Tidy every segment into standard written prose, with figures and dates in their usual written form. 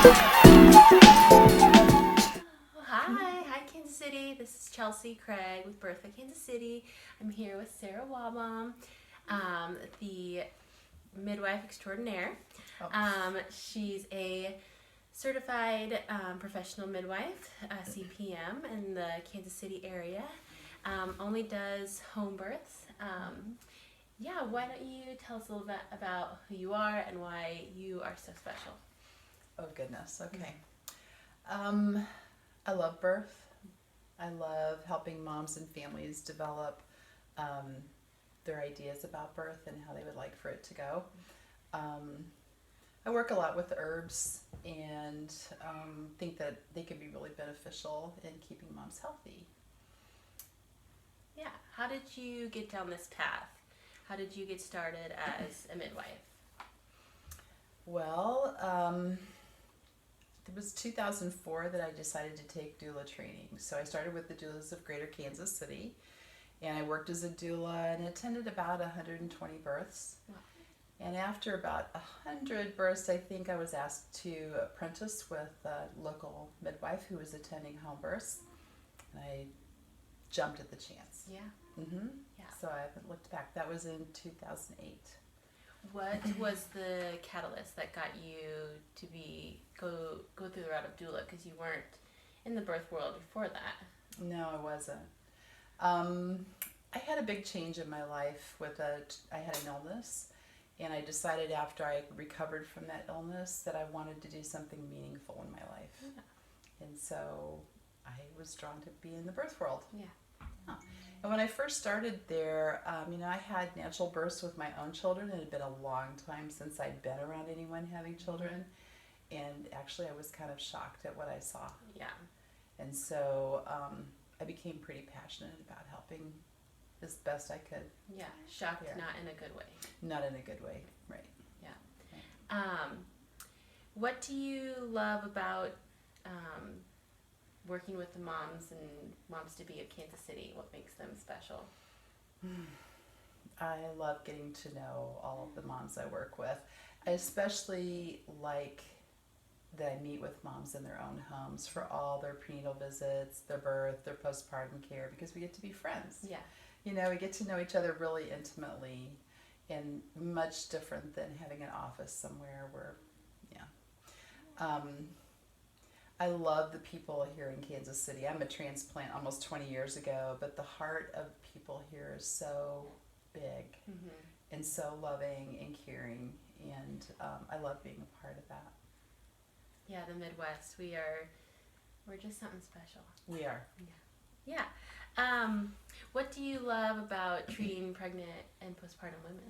Hi, Kansas City. This is Chelsea Craig with Birth of Kansas City. I'm here with Sarah Wallbaum, the midwife extraordinaire. She's a certified professional midwife, CPM, in the Kansas City area. Only does home births. Why don't you tell us a little bit about who you are and why you are so special? Oh goodness, okay. I love birth. I love helping moms and families develop their ideas about birth and how they would like for it to go. I work a lot with herbs and think that they can be really beneficial in keeping moms healthy. Yeah. How did you get down this path? How did you get started as a midwife? Well, it was 2004 that I decided to take doula training. So I started with the doulas of Greater Kansas City, and I worked as a doula and attended about 120 births. Wow. And after about 100 births, I think I was asked to apprentice with a local midwife who was attending home births. And I jumped at the chance. Yeah. Yeah. So I haven't looked back. That was in 2008. What was the catalyst that got you to go through the route of doula? Because you weren't in the birth world before that. No, I wasn't. I had a big change in my life I had an illness, and I decided after I recovered from that illness that I wanted to do something meaningful in my life. Yeah. And so I was drawn to be in the birth world. Yeah. And when I first started there, I had natural births with my own children. It had been a long time since I'd been around anyone having children. And actually I was kind of shocked at what I saw. Yeah. And so I became pretty passionate about helping as best I could. Yeah. Shocked, Yeah. not in a good way. Not in a good way, right. What do you love about working with the moms and moms to be of Kansas City? What makes them special? I love getting to know all of the moms I work with. I especially like that I meet with moms in their own homes for all their prenatal visits, their birth, their postpartum care, because we get to be friends. Yeah. We get to know each other really intimately, and much different than having an office somewhere where, I love the people here in Kansas City. I'm a transplant almost 20 years ago, but the heart of people here is so big and so loving and caring, and I love being a part of that. Yeah, the Midwest, we're just something special. We are. Yeah. What do you love about treating pregnant and postpartum women?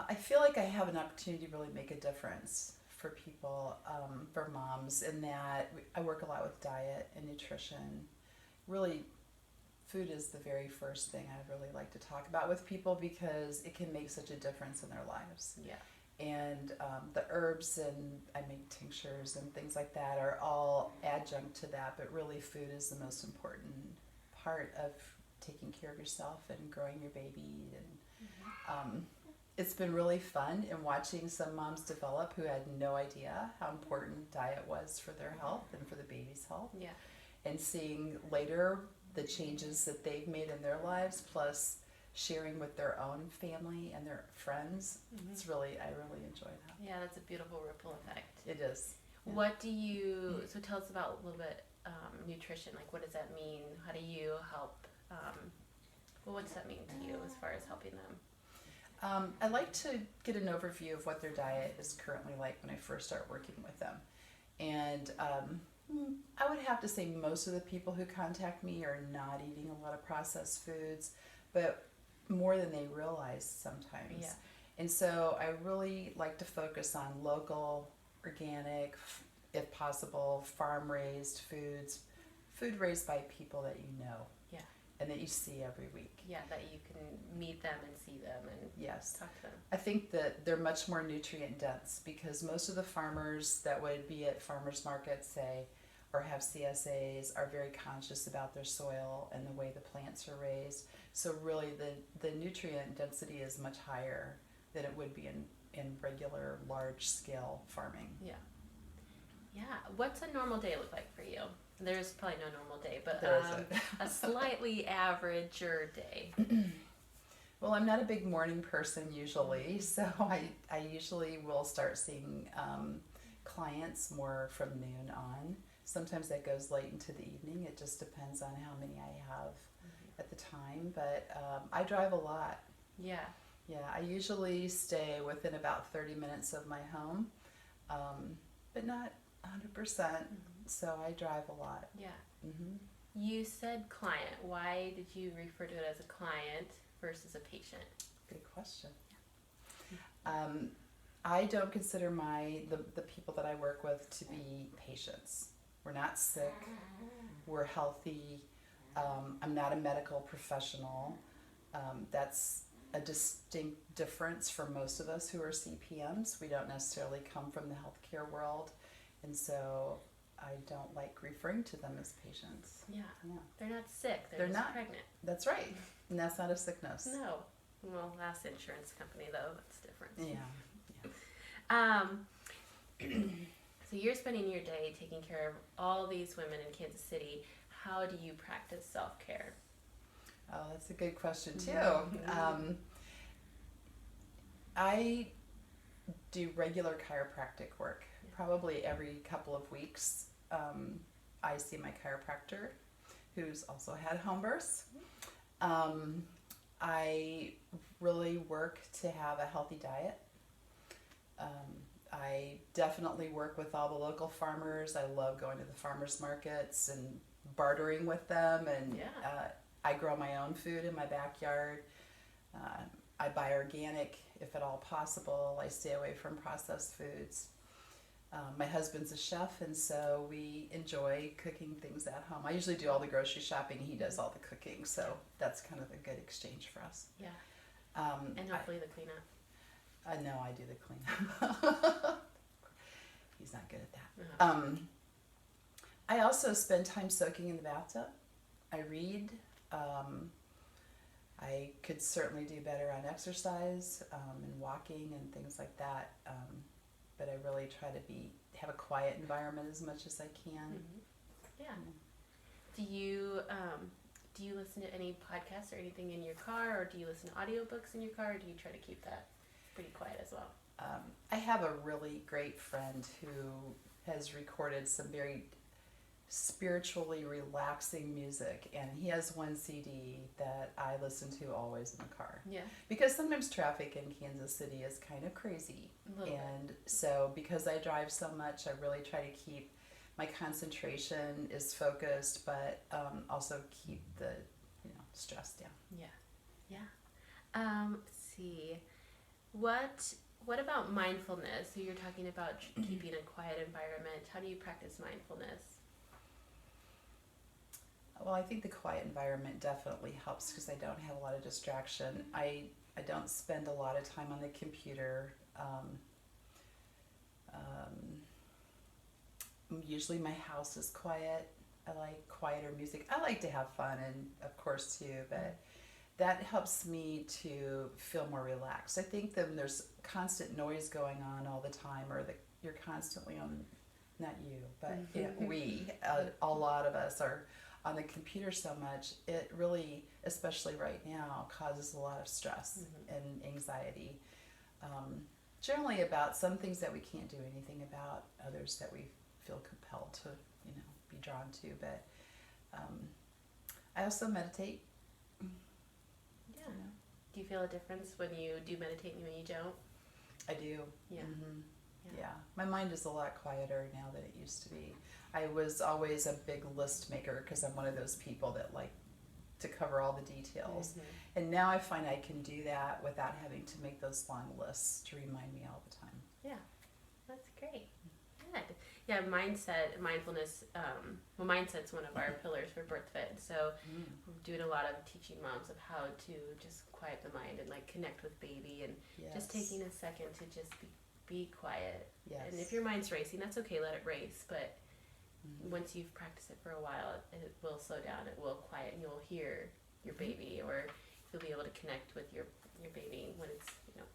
I feel like I have an opportunity to really make a difference for people, for moms, in that I work a lot with diet and nutrition. Really, food is the very first thing I really like to talk about with people because it can make such a difference in their lives. Yeah. And the herbs, and I make tinctures and things like that, are all adjunct to that, but really food is the most important part of taking care of yourself and growing your baby. And it's been really fun in watching some moms develop who had no idea how important diet was for their health and for the baby's health. Yeah. And seeing later the changes that they've made in their lives, plus sharing with their own family and their friends. I really enjoy that. Yeah, that's a beautiful ripple effect. It is. Yeah. So tell us about a little bit nutrition. Like, what does that mean? How do you help? What does that mean to you as far as helping them? I like to get an overview of what their diet is currently like when I first start working with them. And I would have to say most of the people who contact me are not eating a lot of processed foods, but more than they realize sometimes. Yeah. And so I really like to focus on local, organic, if possible, farm-raised foods, food raised by people that you know. Yeah. And that you see every week. Yeah, that you can meet them and see them and yes. talk to them. I think that they're much more nutrient dense because most of the farmers that would be at farmers markets, say, or have CSAs are very conscious about their soil and the way the plants are raised. So really the nutrient density is much higher than it would be in regular large scale farming. Yeah. Yeah. What's a normal day look like for you? There's probably no normal day, but There isn't. a slightly averager day. Well, I'm not a big morning person usually, so I usually will start seeing clients more from noon on. Sometimes that goes late into the evening. It just depends on how many I have at the time. But I drive a lot. Yeah. Yeah, I usually stay within about 30 minutes of my home, but not 100%. So I drive a lot. Yeah. Mm-hmm. You said client. Why did you refer to it as a client versus a patient? Good question. I don't consider the people that I work with to be patients. We're not sick. We're healthy. I'm not a medical professional. That's a distinct difference for most of us who are CPMs. We don't necessarily come from the healthcare world, and so I don't like referring to them as patients. Yeah. Yeah. They're not sick. They're just not pregnant. That's right. And that's not a sickness. No. Well, that's the insurance company, though. That's different. Yeah. So you're spending your day taking care of all these women in Kansas City. How do you practice self-care? Oh, that's a good question too. I do regular chiropractic work. Probably every couple of weeks, I see my chiropractor, who's also had home births. I really work to have a healthy diet. I definitely work with all the local farmers. I love going to the farmers markets and bartering with them. And I grow my own food in my backyard. I buy organic if at all possible. I stay away from processed foods. My husband's a chef, and so we enjoy cooking things at home. I usually do all the grocery shopping. He does all the cooking, so that's kind of a good exchange for us. Yeah. And hopefully the cleanup. No, I do the cleanup. He's not good at that. I also spend time soaking in the bathtub. I read. I could certainly do better on exercise and walking and things like that. But I really try to have a quiet environment as much as I can. Yeah. Do you listen to any podcasts or anything in your car, or do you listen to audiobooks in your car, or do you try to keep that pretty quiet as well? I have a really great friend who has recorded some very spiritually relaxing music, and he has one CD that I listen to always in the car. Yeah. Because sometimes traffic in Kansas City is kind of crazy. And so because I drive so much, I really try to keep my concentration is focused, but also keep the stress down. Yeah. Let's see. What about mindfulness? So you're talking about keeping a quiet environment. How do you practice mindfulness? Well, I think the quiet environment definitely helps because I don't have a lot of distraction. I don't spend a lot of time on the computer. Usually my house is quiet. I like quieter music. I like to have fun, and of course too, but that helps me to feel more relaxed. I think that there's constant noise going on all the time, or that you're constantly on, not you, but a lot of us are on the computer so much. It really, especially right now, causes a lot of stress and anxiety. Generally about some things that we can't do anything about, others that we feel compelled to, be drawn to. But I also meditate. Yeah. Do you feel a difference when you do meditate and when you don't? I do. Yeah. Yeah. My mind is a lot quieter now than it used to be. I was always a big list maker because I'm one of those people that like to cover all the details. And now I find I can do that without having to make those long lists to remind me all the time. Yeah. That's great. Good. Yeah, mindfulness, mindset's one of our pillars for BirthFit. So we're doing a lot of teaching moms of how to just quiet the mind and like connect with baby, and just taking a second to just be quiet. Yes. And if your mind's racing, that's okay, let it race. But once you've practiced it for a while, it will slow down, it will quiet, and you'll hear your baby, or you'll be able to connect with your baby when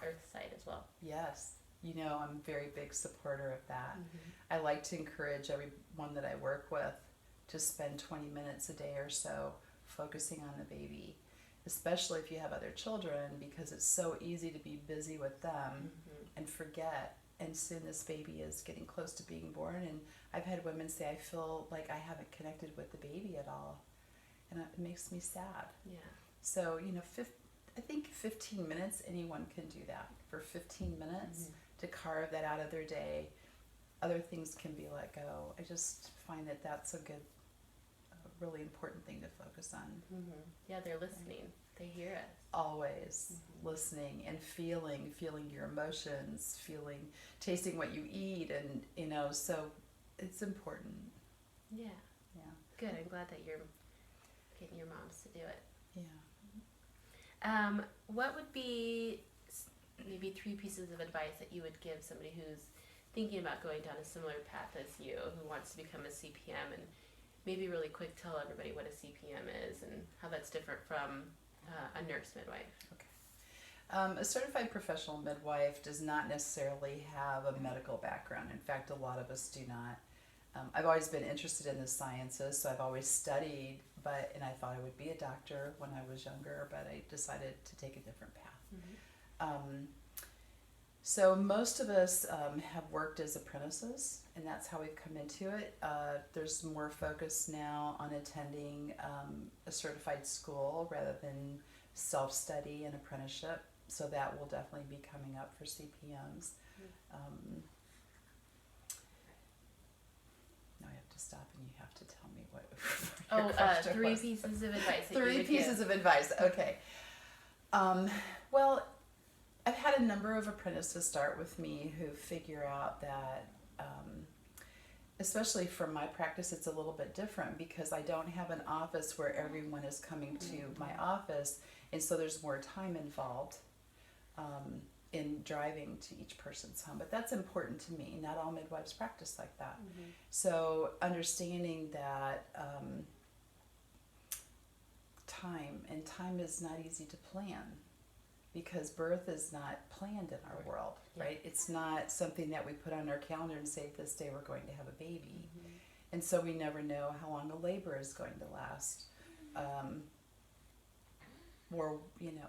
Earth side as well. Yes. I'm a very big supporter of that. Mm-hmm. I like to encourage everyone that I work with to spend 20 minutes a day or so focusing on the baby, especially if you have other children, because it's so easy to be busy with them and forget. And soon this baby is getting close to being born. And I've had women say, I feel like I haven't connected with the baby at all. And it makes me sad. Yeah. So, I think 15 minutes, anyone can do that. For 15 minutes to carve that out of their day, other things can be let go. I just find that that's a really important thing to focus on. Yeah, they're listening. They hear us. Always listening and feeling your emotions, tasting what you eat, and so it's important. Yeah. Yeah. Good. I'm glad that you're getting your moms to do it. Yeah. What would be maybe 3 pieces of advice that you would give somebody who's thinking about going down a similar path as you, who wants to become a CPM, and maybe really quick tell everybody what a CPM is and how that's different from a nurse midwife? Okay. A certified professional midwife does not necessarily have a medical background. In fact, a lot of us do not. I've always been interested in the sciences, so I've always studied, and I thought I would be a doctor when I was younger, but I decided to take a different path. So most of us have worked as apprentices, and that's how we've come into it. There's more focus now on attending a certified school rather than self-study and apprenticeship, so that will definitely be coming up for CPMs. Now I have to stop and you have to tell me what your question 3 was. pieces of advice. 3 pieces of advice. Okay. Well, I've had a number of apprentices start with me who figure out that, especially from my practice, it's a little bit different because I don't have an office where everyone is coming to my office, and so there's more time involved in driving to each person's home. But that's important to me. Not all midwives practice like that. So understanding that time is not easy to plan, because birth is not planned in our world, right? It's not something that we put on our calendar and say, this day we're going to have a baby. And so we never know how long a labor is going to last. Or,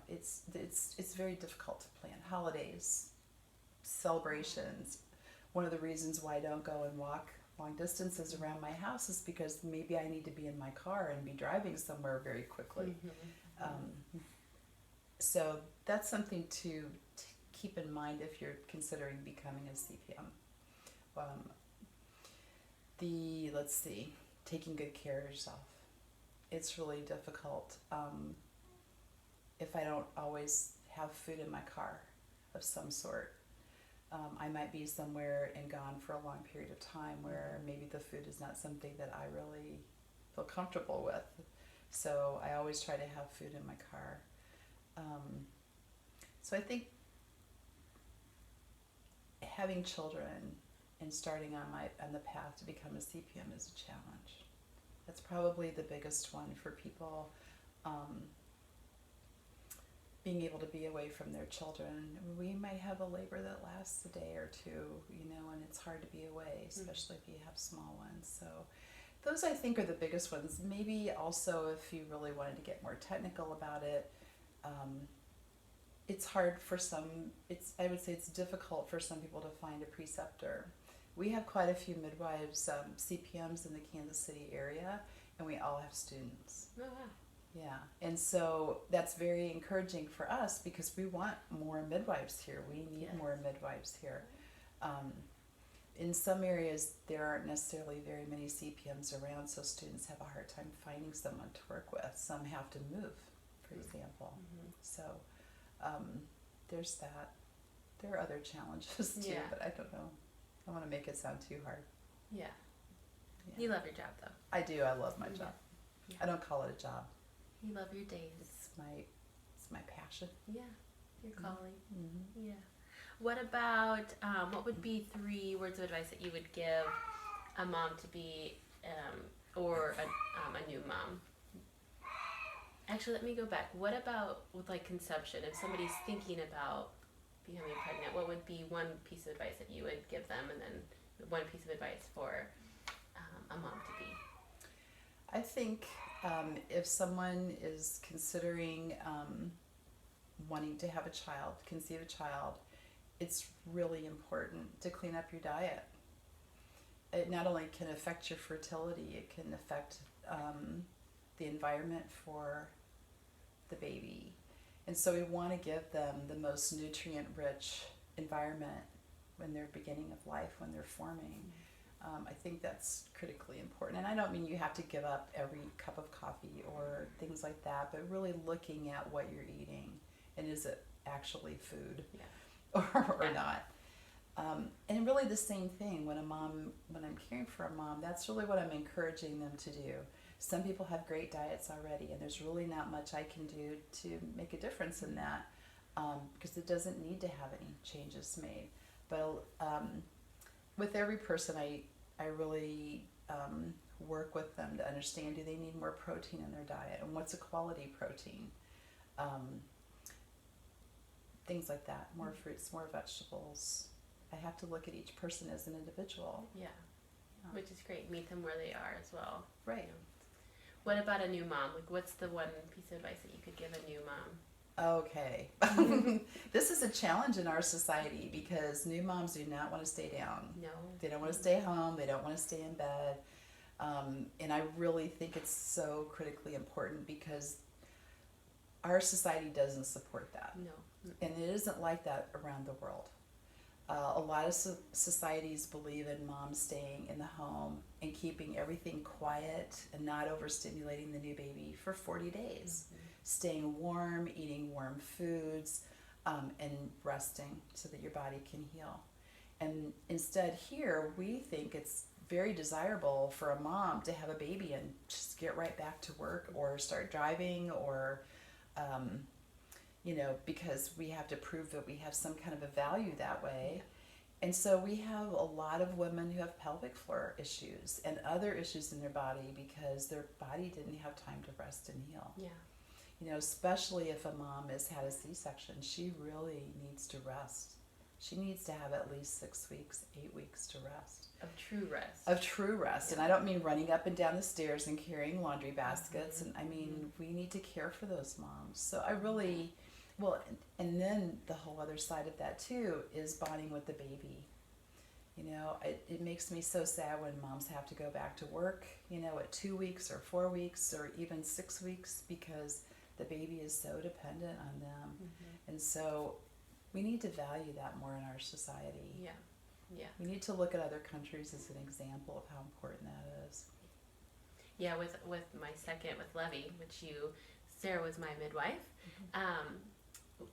it's very difficult to plan. Holidays, celebrations. One of the reasons why I don't go and walk long distances around my house is because maybe I need to be in my car and be driving somewhere very quickly. So that's something to keep in mind if you're considering becoming a CPM. Taking good care of yourself. It's really difficult. If I don't always have food in my car of some sort, I might be somewhere and gone for a long period of time where maybe the food is not something that I really feel comfortable with. So I always try to have food in my car. So I think having children and starting on the path to become a CPM is a challenge. That's probably the biggest one for people. Being able to be away from their children. We might have a labor that lasts a day or two, and it's hard to be away, especially if you have small ones. So those, I think, are the biggest ones. Maybe also if you really wanted to get more technical about it, it's hard for I would say it's difficult for some people to find a preceptor. We have quite a few midwives, CPMs in the Kansas City area, and we all have students. Oh, wow. Yeah, and so that's very encouraging for us because we want more midwives here. We need more midwives here. In some areas, there aren't necessarily very many CPMs around, so students have a hard time finding someone to work with. Some have to move, for example. So there's that. There are other challenges too, but I don't know. I don't want to make it sound too hard. Yeah. You love your job, though. I do. I love my job. Yeah. I don't call it a job. You love your days. It's my passion. Yeah, your calling. Yeah. What about, what would be 3 words of advice that you would give a mom to be, or a new mom? Actually, let me go back. What about with conception? If somebody's thinking about becoming pregnant, what would be one piece of advice that you would give them, and then one piece of advice for a mom to be? I think if someone is considering wanting to have a child, conceive a child, it's really important to clean up your diet. It not only can affect your fertility, it can affect the environment for the baby. And so we want to give them the most nutrient-rich environment when they're beginning of life, when they're forming. I think that's critically important. And I don't mean you have to give up every cup of coffee or things like that, but really looking at what you're eating and is it actually food or not. And really the same thing when I'm caring for a mom, that's really what I'm encouraging them to do. Some people have great diets already, and there's really not much I can do to make a difference in that, because it doesn't need to have any changes made. But with every person, I really work with them to understand, do they need more protein in their diet, and what's a quality protein? Things like that, more fruits, more vegetables. I have to look at each person as an individual. Yeah. Which is great. Meet them where they are as well. Right. You know. What about a new mom? Like, what's the one piece of advice that you could give a new mom? Okay. This is a challenge in our society because new moms do not want to stay down. No. They don't want to stay home. They don't want to stay in bed. And I really think it's so critically important because our society doesn't support that. No. And it isn't like that around the world. A lot of societies believe in moms staying in the home and keeping everything quiet and not overstimulating the new baby for 40 days. Mm-hmm. Staying warm, eating warm foods, and resting so that your body can heal. And instead here, we think it's very desirable for a mom to have a baby and just get right back to work or start driving or because we have to prove that we have some kind of a value that way. And so we have a lot of women who have pelvic floor issues and other issues in their body because their body didn't have time to rest and heal. Yeah. Especially if a mom has had a C-section, she really needs to rest. She needs to have at least 6 weeks, 8 weeks to rest. Of true rest. Of true rest. Yeah. And I don't mean running up and down the stairs and carrying laundry baskets. Mm-hmm. And I mean, we need to care for those moms. So I really... Well, and then the whole other side of that too is bonding with the baby. It makes me so sad when moms have to go back to work, at 2 weeks or 4 weeks or even 6 weeks because the baby is so dependent on them. Mm-hmm. And so we need to value that more in our society. Yeah. Yeah. We need to look at other countries as an example of how important that is. Yeah, with my second, with Levy, Sarah was my midwife. Mm-hmm.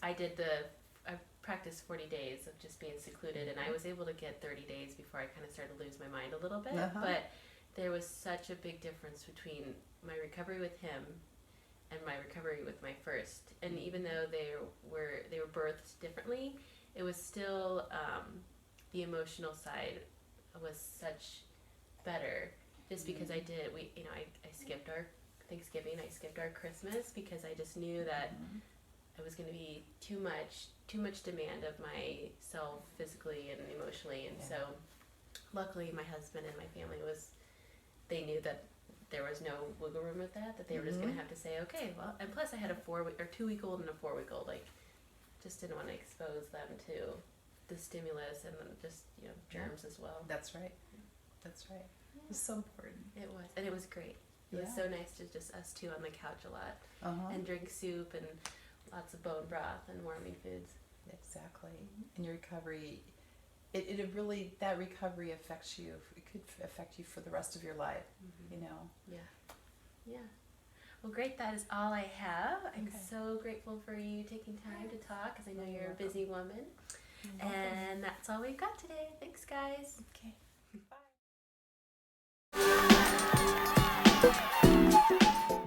I practiced 40 days of just being secluded, and I was able to get 30 days before I kind of started to lose my mind a little bit. Uh-huh. But there was such a big difference between my recovery with him and my recovery with my first. And even though they were birthed differently, it was still the emotional side was such better. Just because I skipped our Thanksgiving, I skipped our Christmas because I just knew that. Mm-hmm. It was going to be too much demand of myself physically and emotionally, and so luckily my husband and my family they knew that there was no wiggle room with that they were just going to have to say, okay, well, and plus I had a 2-week-old and a 4-week-old, just didn't want to expose them to the stimulus and just germs as well. That's right. Yeah. It's so important. It was, and it was great. It was so nice to just us two on the couch a lot and drink soup and lots of bone broth and warming foods. Exactly. And your recovery, it really, that recovery affects you. It could affect you for the rest of your life, Yeah. Yeah. Well, great. That is all I have. I'm so grateful for you taking time to talk because I know you're a busy woman. And that's all we've got today. Thanks, guys. Okay. Bye.